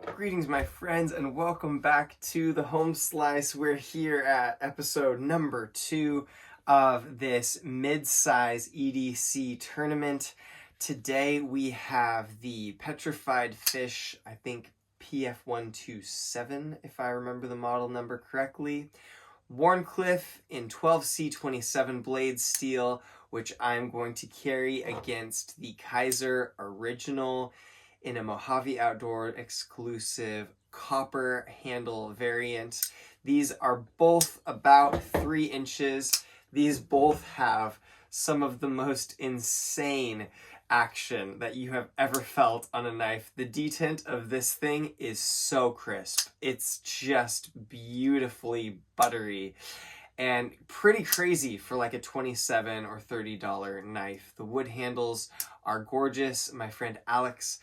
Greetings, my friends, and welcome back to the Home Slice. We're here at episode number 2 of this mid-size EDC tournament. Today we have the Petrified Fish, I think PF127, if I remember the model number correctly. Wharncliffe in 12C27 blade steel, which I'm going to carry against the Kizer original in a Mojave Outdoor exclusive copper handle variant. These are both about 3 inches. These both have some of the most insane action that you have ever felt on a knife. The detent of this thing is so crisp. It's just beautifully buttery and pretty crazy for like a $27 or $30 knife. The wood handles are gorgeous. My friend Alex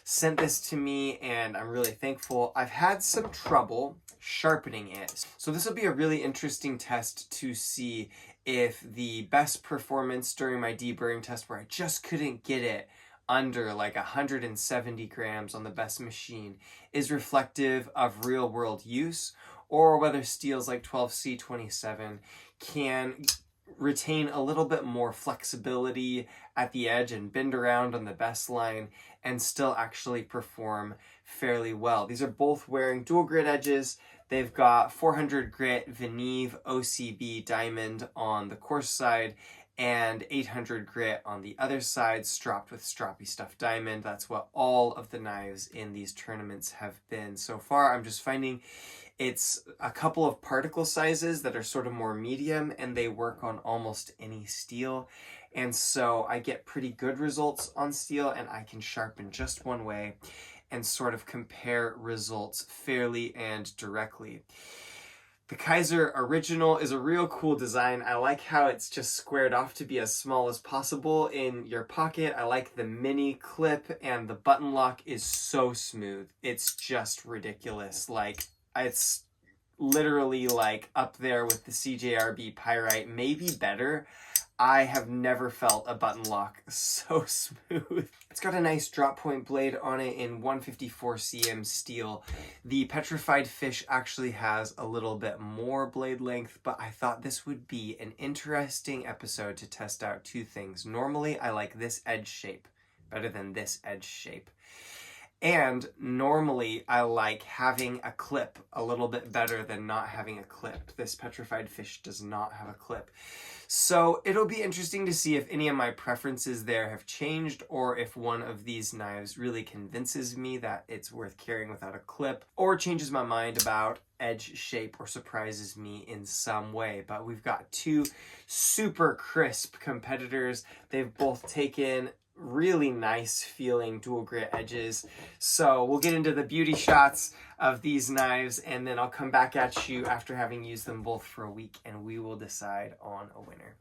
sent this to me and I'm really thankful. I've had some trouble sharpening it. So this will be a really interesting test to see if the best performance during my deburring test, where I just couldn't get it under like 170 grams on the best machine, is reflective of real world use, or whether steels like 12C27 can retain a little bit more flexibility at the edge and bend around on the BESS line and still actually perform fairly well. These are both wearing dual grit edges. They've got 400 grit Veneve OCB diamond on the coarse side and 800 grit on the other side, stropped with stroppy stuff diamond. That's what all of the knives in these tournaments have been so far. I'm just finding it's a couple of particle sizes that are sort of more medium, and they work on almost any steel. And so I get pretty good results on steel, and I can sharpen just one way and sort of compare results fairly and directly. The Kizer original is a real cool design. I like how it's just squared off to be as small as possible in your pocket. I like the mini clip, and the button lock is so smooth. It's just ridiculous. Like, it's literally like up there with the CJRB Pyrite, maybe better. I have never felt a button lock so smooth. It's got a nice drop point blade on it in 154 cm steel. The Petrified Fish actually has a little bit more blade length, but I thought this would be an interesting episode to test out 2 things. Normally, I like this edge shape better than this edge shape. And normally I like having a clip a little bit better than not having a clip. This Petrified Fish does not have a clip. So it'll be interesting to see if any of my preferences there have changed, or if one of these knives really convinces me that it's worth carrying without a clip, or changes my mind about edge shape, or surprises me in some way. But we've got 2 super crisp competitors. They've both taken really nice feeling dual grit edges. So we'll get into the beauty shots of these knives, and then I'll come back at you after having used them both for a week, and we will decide on a winner.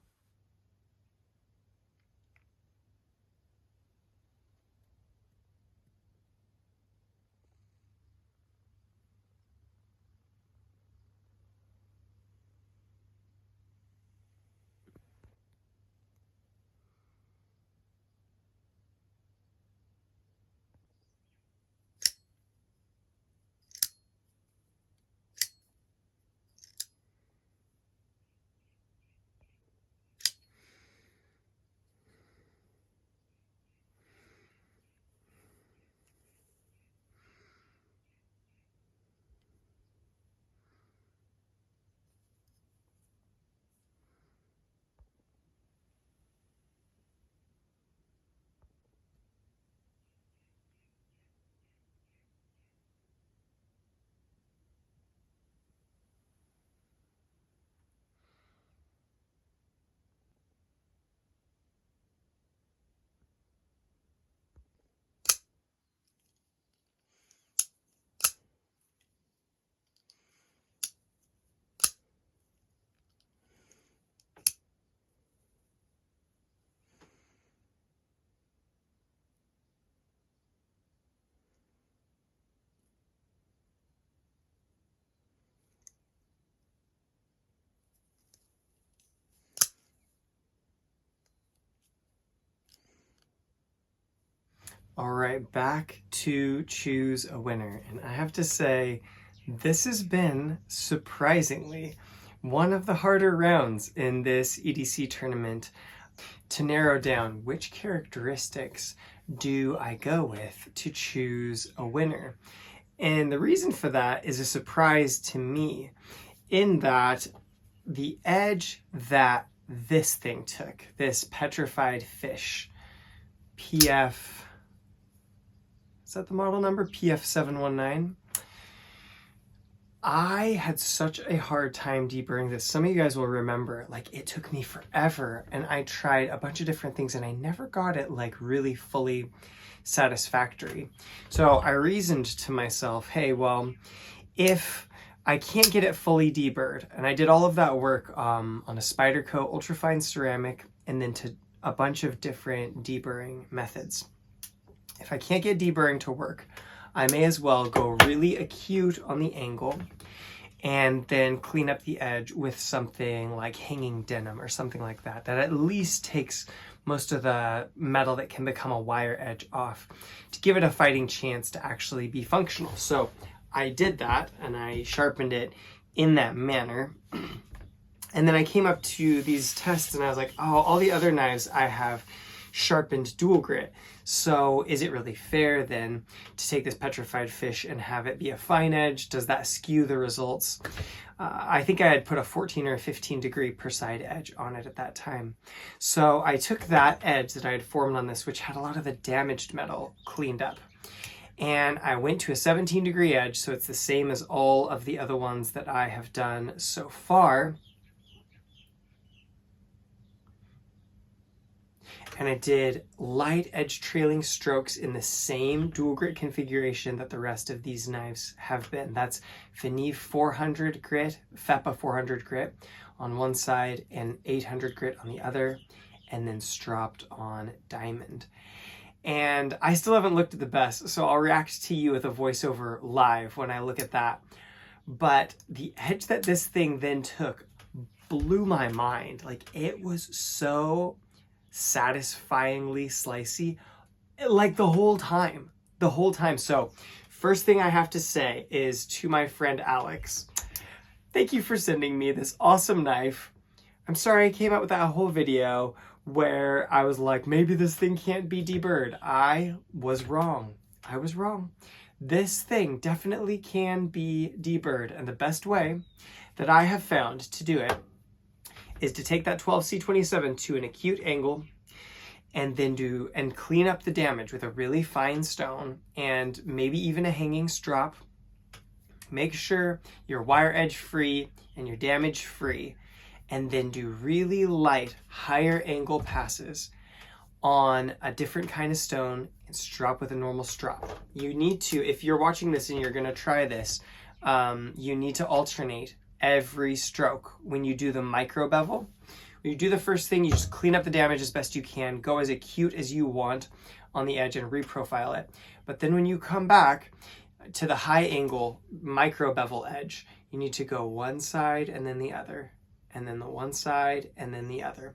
All right, back to choose a winner. And I have to say, this has been surprisingly one of the harder rounds in this EDC tournament to narrow down which characteristics do I go with to choose a winner. And the reason for that is a surprise to me, in that the edge that this thing took, this Petrified Fish PF, is that the model number? PF719. I had such a hard time deburring this. Some of you guys will remember, like, it took me forever and I tried a bunch of different things and I never got it like really fully satisfactory. So I reasoned to myself, hey, well, if I can't get it fully deburred, and I did all of that work on a Spyderco ultrafine ceramic and then to a bunch of different deburring methods. If I can't get deburring to work, I may as well go really acute on the angle and then clean up the edge with something like hanging denim or something like that, that at least takes most of the metal that can become a wire edge off to give it a fighting chance to actually be functional. So I did that and I sharpened it in that manner. And then I came up to these tests and I was like, oh, all the other knives I have sharpened dual grit. So is it really fair then to take this Petrified Fish and have it be a fine edge? Does that skew the results? I think I had put a 14 or a 15 degree per side edge on it at that time. So I took that edge that I had formed on this, which had a lot of the damaged metal cleaned up, and I went to a 17 degree edge. So it's the same as all of the other ones that I have done so far. And I did light edge trailing strokes in the same dual grit configuration that the rest of these knives have been. That's Finive 400 grit, FEPA 400 grit on one side and 800 grit on the other, and then stropped on diamond. And I still haven't looked at the BESS, so I'll react to you with a voiceover live when I look at that. But the edge that this thing then took blew my mind. Like, it was so satisfyingly slicey, like the whole time. So first thing I have to say is to my friend Alex, thank you for sending me this awesome knife. I'm sorry I came out with that whole video where I was like, maybe this thing can't be deburred. I was wrong. This thing definitely can be deburred, and the best way that I have found to do it is to take that 12C27 to an acute angle and then clean up the damage with a really fine stone and maybe even a hanging strop. Make sure you're wire edge free and you're damage free, and then do really light, higher angle passes on a different kind of stone and strop with a normal strop. You need to, if you're watching this and you're gonna try this, you need to alternate every stroke when you do the micro bevel. When you do the first thing, you just clean up the damage as best you can, go as acute as you want on the edge and reprofile it. But then when you come back to the high angle micro bevel edge, you need to go one side and then the other, and then the one side and then the other.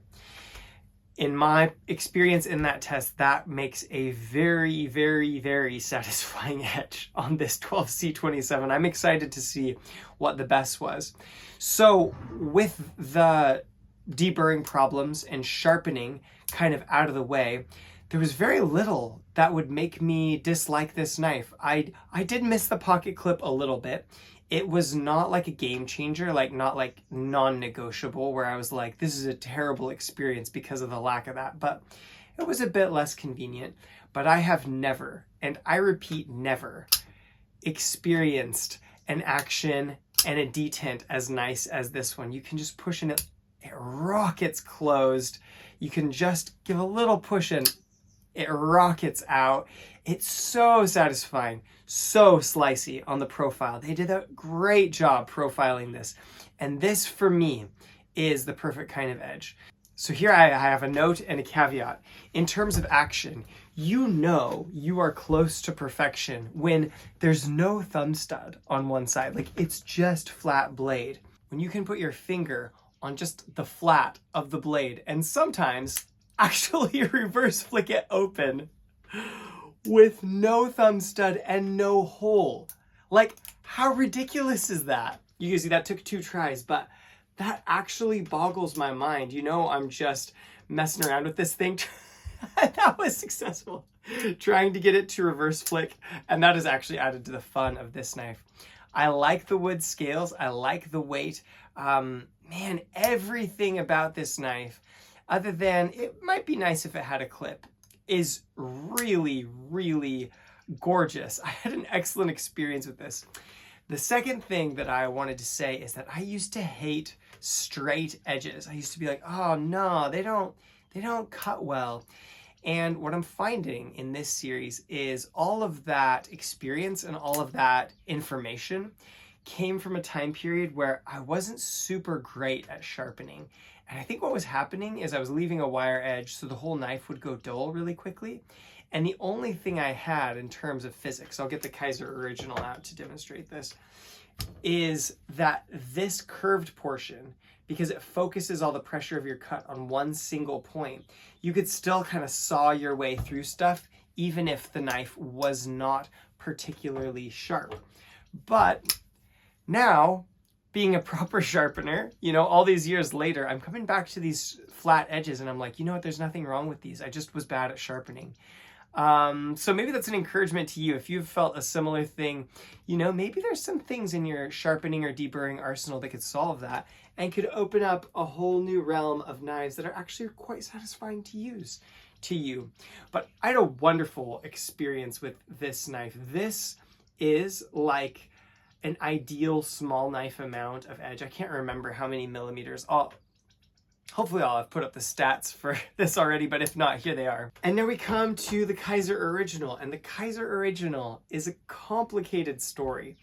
In my experience in that test, that makes a very, very, very satisfying edge on this 12C27. I'm excited to see what the BESS was. So with the deburring problems and sharpening kind of out of the way, there was very little that would make me dislike this knife. I did miss the pocket clip a little bit. It was not like a game changer, like not like non-negotiable where I was like, this is a terrible experience because of the lack of that, but it was a bit less convenient. But I have never, and I repeat never, experienced an action and a detent as nice as this one. You can just push and it rockets closed. You can just give a little push and it rockets out. It's so satisfying, so slicey on the profile. They did a great job profiling this. And this, for me, is the perfect kind of edge. So here I have a note and a caveat. In terms of action, you know you are close to perfection when there's no thumb stud on one side. Like, it's just flat blade. When you can put your finger on just the flat of the blade and sometimes actually reverse flick it open. with no thumb stud and no hole. Like, how ridiculous is that? You can see that took 2 tries, but that actually boggles my mind. You know, I'm just messing around with this thing. That was successful. Trying to get it to reverse flick, and that has actually added to the fun of this knife. I like the wood scales. I like the weight. Man, everything about this knife, other than it might be nice if it had a clip, is really, really gorgeous. I had an excellent experience with this. The second thing that I wanted to say is that I used to hate straight edges. I used to be like, oh no, they don't cut well. And what I'm finding in this series is all of that experience and all of that information came from a time period where I wasn't super great at sharpening. And I think what was happening is I was leaving a wire edge so the whole knife would go dull really quickly. And the only thing I had in terms of physics, I'll get the Kizer original out to demonstrate this, is that this curved portion, because it focuses all the pressure of your cut on one single point, you could still kind of saw your way through stuff, even if the knife was not particularly sharp. But now, being a proper sharpener, you know, all these years later, I'm coming back to these flat edges and I'm like, you know what, there's nothing wrong with these. I just was bad at sharpening. So maybe that's an encouragement to you. If you've felt a similar thing, you know, maybe there's some things in your sharpening or deburring arsenal that could solve that and could open up a whole new realm of knives that are actually quite satisfying to use to you. But I had a wonderful experience with this knife. This is like an ideal small knife amount of edge. I can't remember how many millimeters. Hopefully I'll have put up the stats for this already, but if not, here they are. And now we come to the Kizer Original, and the Kizer Original is a complicated story.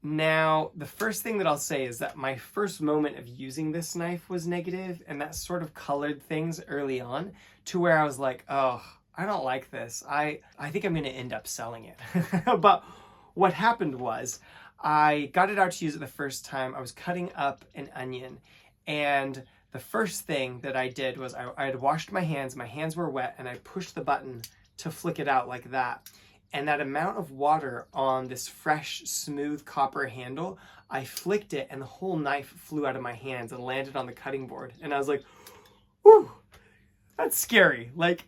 Now, the first thing that I'll say is that my first moment of using this knife was negative, and that sort of colored things early on to where I was like, oh, I don't like this. I think I'm gonna end up selling it. But what happened was, I got it out to use it the first time. I was cutting up an onion, and the first thing that I did was I had washed my hands were wet, and I pushed the button to flick it out like that. And that amount of water on this fresh, smooth copper handle, I flicked it and the whole knife flew out of my hands and landed on the cutting board. And I was like, whew, that's scary. Like,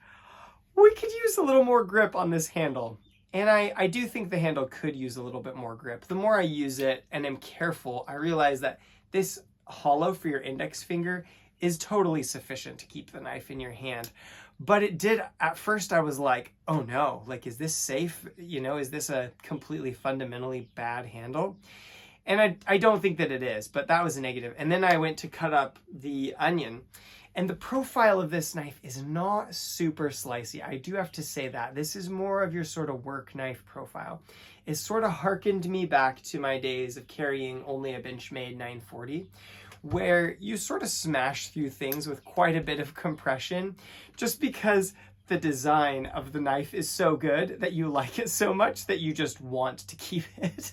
we could use a little more grip on this handle. And I do think the handle could use a little bit more grip. The more I use it and am careful, I realize that this hollow for your index finger is totally sufficient to keep the knife in your hand. But it did, at first I was like, oh no, like, is this safe? You know, is this a completely fundamentally bad handle? And I don't think that it is, but that was a negative. And then I went to cut up the onion, and the profile of this knife is not super slicey. I do have to say that. This is more of your sort of work knife profile. It sort of harkened me back to my days of carrying only a Benchmade 940, where you sort of smash through things with quite a bit of compression, just because the design of the knife is so good that you like it so much that you just want to keep it.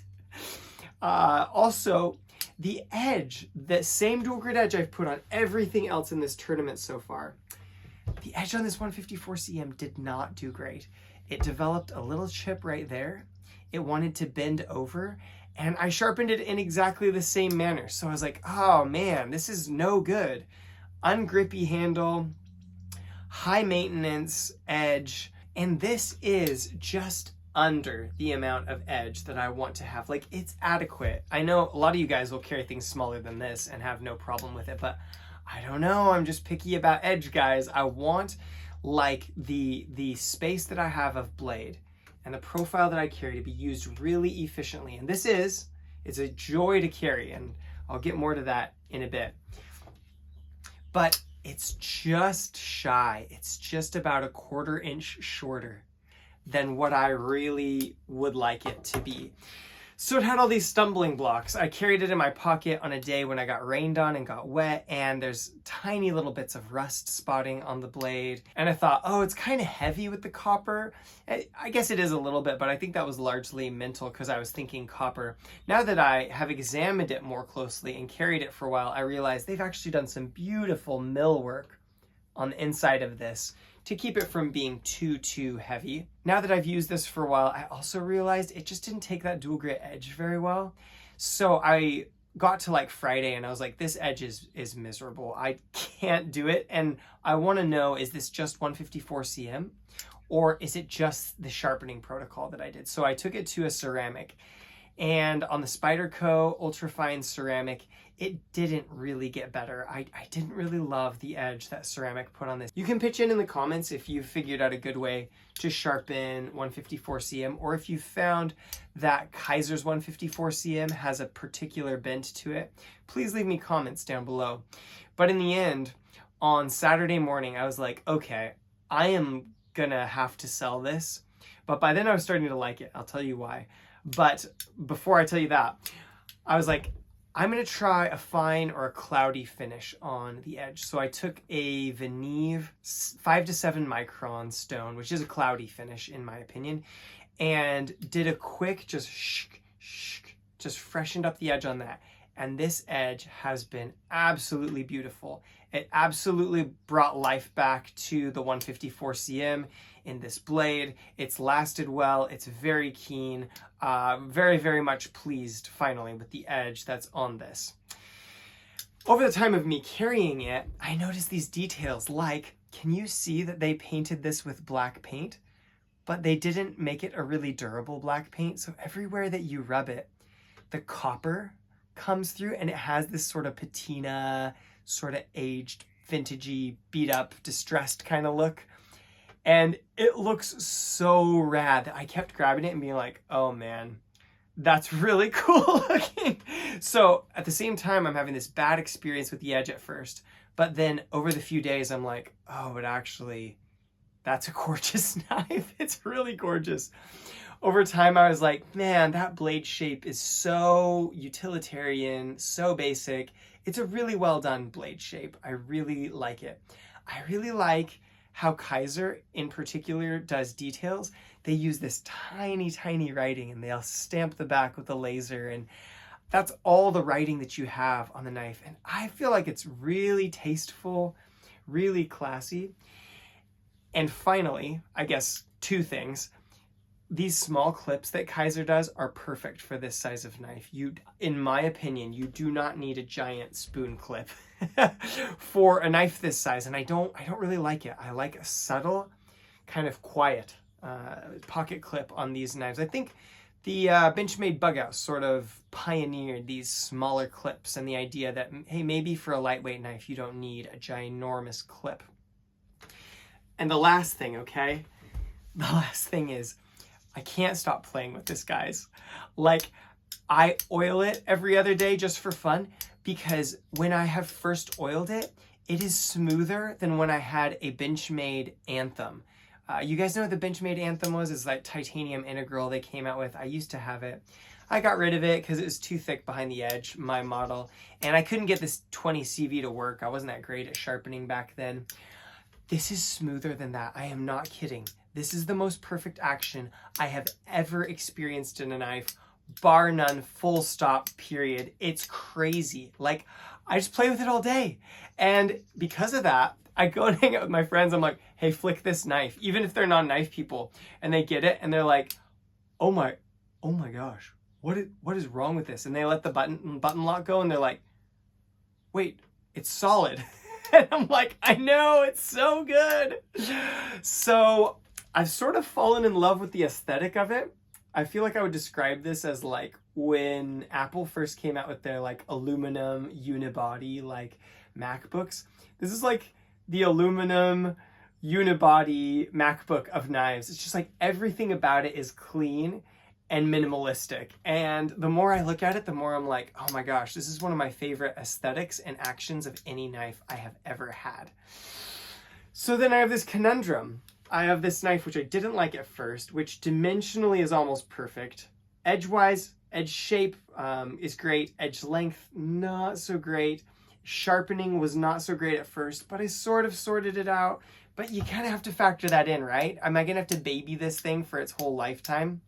Also, the edge, the same dual grit edge I've put on everything else in this tournament so far, the edge on this 154 CM did not do great. It developed a little chip right there. It wanted to bend over, and I sharpened it in exactly the same manner. So I was like, oh man, this is no good. Ungrippy handle, high maintenance edge, and this is just under the amount of edge that I want to have. Like, it's adequate. I know a lot of you guys will carry things smaller than this and have no problem with it, but I don't know. I'm just picky about edge, guys. I want like the space that I have of blade and the profile that I carry to be used really efficiently. And it's a joy to carry, and I'll get more to that in a bit. But it's just shy. It's just about a 1/4 inch shorter than what I really would like it to be. So it had all these stumbling blocks. I carried it in my pocket on a day when I got rained on and got wet, and there's tiny little bits of rust spotting on the blade. And I thought, oh, it's kind of heavy with the copper. I guess it is a little bit, but I think that was largely mental because I was thinking copper. Now that I have examined it more closely and carried it for a while, I realized they've actually done some beautiful mill work on the inside of this to keep it from being too heavy. Now that I've used this for a while, I also realized it just didn't take that dual grit edge very well. So I got to like Friday and I was like, this edge is miserable. I can't do it. And I want to know, is this just 154 cm or is it just the sharpening protocol that I did? So I took it to a ceramic, and on the Spyderco ultrafine ceramic, it didn't really get better. I didn't really love the edge that ceramic put on this. You can pitch in the comments if you figured out a good way to sharpen 154 cm, or if you found that Kizer's 154 cm has a particular bent to it. Please leave me comments down below. But in the end, on Saturday morning, I was like, okay, I am gonna have to sell this. But by then I was starting to like it. I'll tell you why. But before I tell you that, I was like, I'm going to try a fine or a cloudy finish on the edge. So I took a Veneve 5 to 7 micron stone, which is a cloudy finish in my opinion, and did a quick just freshened up the edge on that. And this edge has been absolutely beautiful. It absolutely brought life back to the 154 cm in this blade. It's lasted well. It's very keen. Very much pleased finally with the edge that's on this. Over the time of me carrying it, I noticed these details, like, can you see that they painted this with black paint, but they didn't make it a really durable black paint? So everywhere that you rub it, the copper comes through and it has this sort of patina, sort of aged, vintagey, beat up, distressed kind of look. And it looks so rad that I kept grabbing it and being like, oh man, that's really cool looking. So at the same time, I'm having this bad experience with the edge at first, but then over the few days, I'm like, oh, but actually, that's a gorgeous knife. It's really gorgeous. Over time, I was like, man, that blade shape is so utilitarian, so basic. It's a really well done blade shape. I really like it. I really like how Kizer in particular does details. They use this tiny writing and they'll stamp the back with a laser, and that's all the writing that you have on the knife. And I feel like it's really tasteful, really classy. And finally, I guess 2 things. These small clips that Kizer does are perfect for this size of knife. In my opinion, you do not need a giant spoon clip for a knife this size, and I don't really like it. I like a subtle, kind of quiet pocket clip on these knives. I think the Benchmade Bughouse sort of pioneered these smaller clips and the idea that, hey, maybe for a lightweight knife, you don't need a ginormous clip. And the last thing, okay? The last thing is, I can't stop playing with this, guys. Like, I oil it every other day just for fun, because when I have first oiled it, it is smoother than when I had a Benchmade Anthem. You guys know what the Benchmade Anthem was? It's like titanium integral they came out with. I used to have it. I got rid of it because it was too thick behind the edge, my model, and I couldn't get this 20 CV to work. I wasn't that great at sharpening back then. This is smoother than that. I am not kidding. This is the most perfect action I have ever experienced in a knife, bar none, full stop, period. It's crazy. Like, I just play with it all day. And because of that, I go and hang out with my friends. I'm like, hey, flick this knife, even if they're non-knife people, and they get it and they're like, oh my gosh, what is wrong with this? And they let the button lock go and they're like, wait, it's solid. And I'm like, I know, it's so good. So I've sort of fallen in love with the aesthetic of it. I feel like I would describe this as like when Apple first came out with their like aluminum unibody like MacBooks. This is like the aluminum unibody MacBook of knives. It's just like everything about it is clean and minimalistic. And the more I look at it, the more I'm like, oh my gosh, this is one of my favorite aesthetics and actions of any knife I have ever had. So then I have this conundrum. I have this knife, which I didn't like at first, which dimensionally is almost perfect. Edge-wise, edge shape is great. Edge length, not so great. Sharpening was not so great at first, but I sort of sorted it out. But you kind of have to factor that in, right? Am I going to have to baby this thing for its whole lifetime?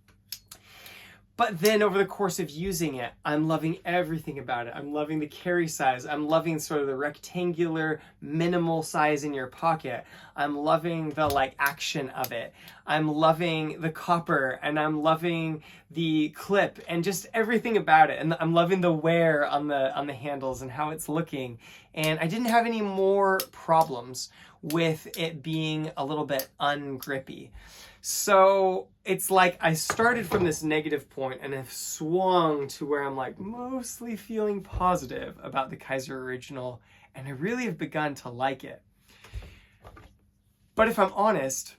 But then over the course of using it, I'm loving everything about it. I'm loving the carry size. I'm loving sort of the rectangular, minimal size in your pocket. I'm loving the like action of it. I'm loving the copper, and I'm loving the clip and just everything about it. And I'm loving the wear on the handles and how it's looking. And I didn't have any more problems with it being a little bit ungrippy. So it's like I started from this negative point and have swung to where I'm like mostly feeling positive about the Kizer Original, and I really have begun to like it. But if I'm honest,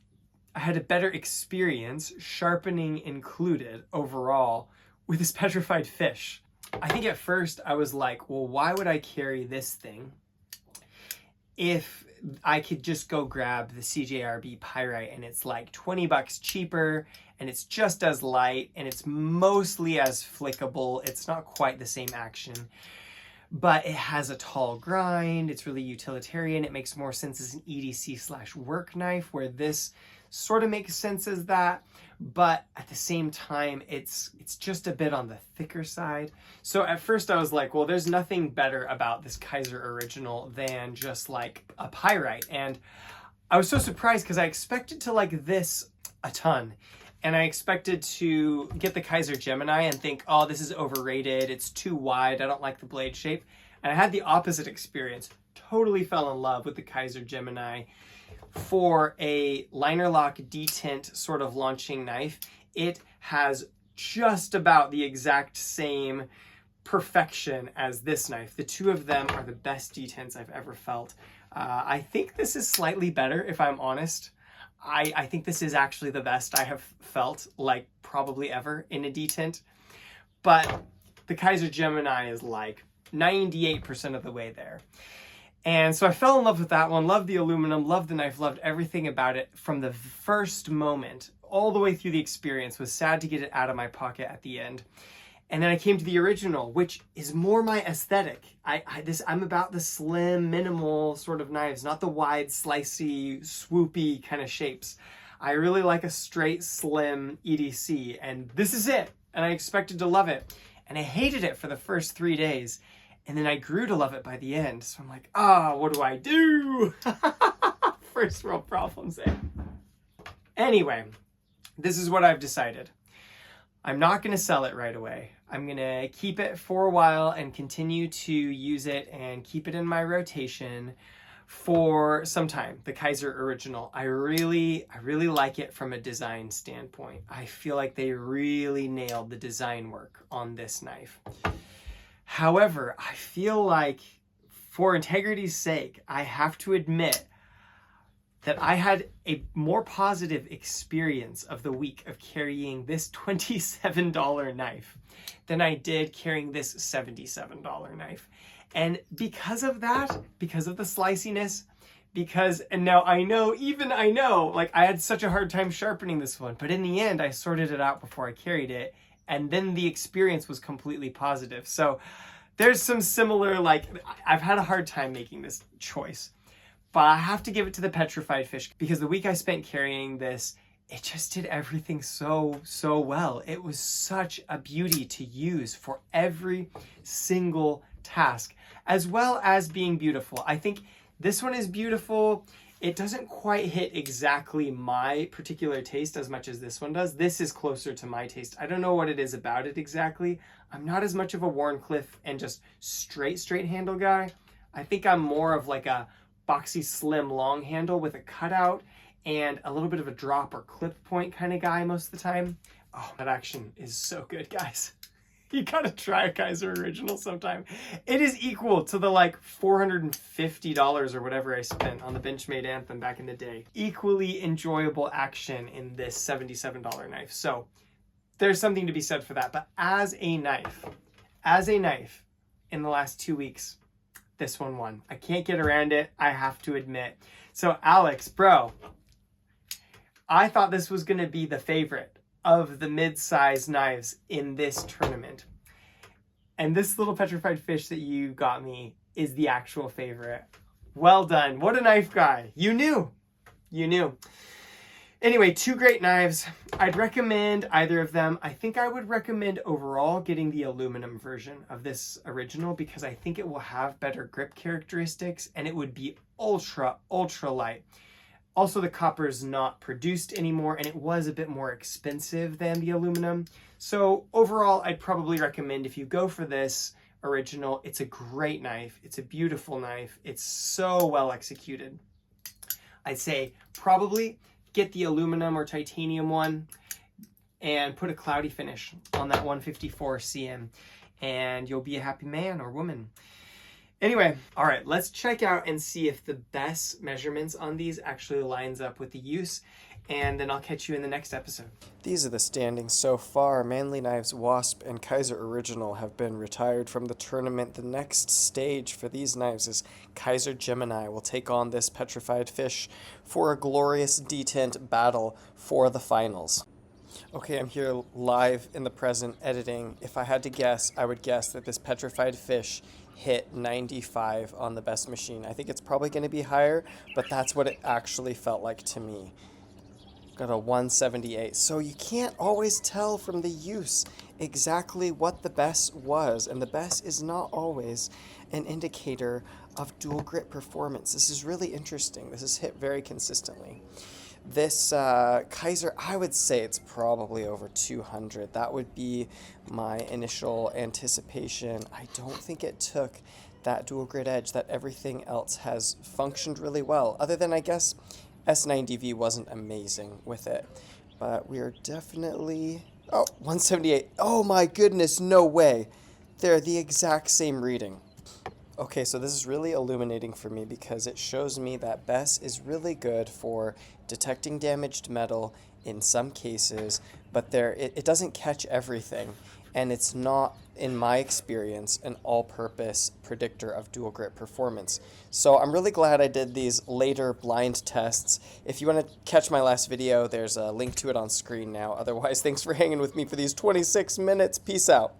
I had a better experience, sharpening included, overall with this Petrified Fish. I think at first I was like, well, why would I carry this thing if I could just go grab the CJRB Pyrite and it's like 20 bucks cheaper and it's just as light and it's mostly as flickable. It's not quite the same action, but it has a tall grind. It's really utilitarian. It makes more sense as an EDC / work knife, where this sort of makes sense as that, but at the same time, it's just a bit on the thicker side. So at first I was like, well, there's nothing better about this Kizer Original than just like a Pyrite. And I was so surprised because I expected to like this a ton. And I expected to get the Kizer Gemini and think, oh, this is overrated. It's too wide. I don't like the blade shape. And I had the opposite experience. Totally fell in love with the Kizer Gemini. For a liner lock detent sort of launching knife, it has just about the exact same perfection as this knife. The two of them are the best detents I've ever felt. I think this is slightly better, if I'm honest. I think this is actually the best I have felt, like probably ever, in a detent. But the Kizer Gemini is like 98% of the way there. And so I fell in love with that one, loved the aluminum, loved the knife, loved everything about it from the first moment, all the way through the experience. Was sad to get it out of my pocket at the end. And then I came to the original, which is more my aesthetic. I'm about the slim, minimal sort of knives, not the wide, slicey, swoopy kind of shapes. I really like a straight, slim EDC, and this is it. And I expected to love it. And I hated it for the first 3 days. And then I grew to love it by the end. So I'm like, what do I do? First world problems, eh? Anyway, this is what I've decided. I'm not going to sell it right away. I'm going to keep it for a while and continue to use it and keep it in my rotation for some time. The Kizer Original. I really like it from a design standpoint. I feel like they really nailed the design work on this knife. However, I feel like for integrity's sake, I have to admit that I had a more positive experience of the week of carrying this $27 knife than I did carrying this $77 knife. And because of that, because of the sliciness, and now I know, like I had such a hard time sharpening this one, but in the end, I sorted it out before I carried it. And then the experience was completely positive. So there's some similar, like, I've had a hard time making this choice, but I have to give it to the Petrified Fish, because the week I spent carrying this, it just did everything so well. It was such a beauty to use for every single task, as well as being beautiful. I think this one is beautiful. It doesn't quite hit exactly my particular taste as much as this one does. This is closer to my taste. I don't know what it is about it exactly. I'm not as much of a Wharncliffe and just straight handle guy. I think I'm more of like a boxy, slim, long handle with a cutout and a little bit of a drop or clip point kind of guy most of the time. Oh, that action is so good, guys. You gotta try a Kizer Original sometime. It is equal to the like $450 or whatever I spent on the Benchmade Anthem back in the day. Equally enjoyable action in this $77 knife. So there's something to be said for that. But as a knife, in the last 2 weeks, this one won. I can't get around it, I have to admit. So Alex, bro, I thought this was gonna be the favorite of the mid-size knives in this tournament. And this little Petrified Fish that you got me is the actual favorite. Well done. What a knife guy. You knew. Anyway, two great knives. I'd recommend either of them. I think I would recommend overall getting the aluminum version of this original because I think it will have better grip characteristics and it would be ultra, ultra light. Also, the copper is not produced anymore and it was a bit more expensive than the aluminum. So overall, I'd probably recommend if you go for this original, it's a great knife. It's a beautiful knife. It's so well executed. I'd say probably get the aluminum or titanium one and put a cloudy finish on that 154 cm and you'll be a happy man or woman. Anyway, all right, let's check out and see if the BESS measurements on these actually lines up with the use, and then I'll catch you in the next episode. These are the standings so far. Manly Knives Wasp and Kizer Original have been retired from the tournament. The next stage for these knives is Kizer Gemini will take on this Petrified Fish for a glorious detent battle for the finals. Okay, I'm here live in the present editing. If I had to guess, I would guess that this Petrified Fish hit 95 on the BESS machine. I think it's probably going to be higher, but that's what it actually felt like to me. Got a 178. So you can't always tell from the use exactly what the BESS was, and the BESS is not always an indicator of dual grip performance. This is really interesting. This is hit very consistently. This Kizer, I would say it's probably over 200. That would be my initial anticipation. I don't think it took that dual grit edge that everything else has functioned really well, other than I guess S9DV wasn't amazing with it. But we are definitely... Oh, 178. Oh my goodness, no way. They're the exact same reading. Okay, so this is really illuminating for me because it shows me that BESS is really good for detecting damaged metal in some cases, but it doesn't catch everything, and it's not, in my experience, an all-purpose predictor of dual grip performance. So I'm really glad I did these later blind tests. If you want to catch my last video, there's a link to it on screen now. Otherwise, thanks for hanging with me for these 26 minutes. Peace out.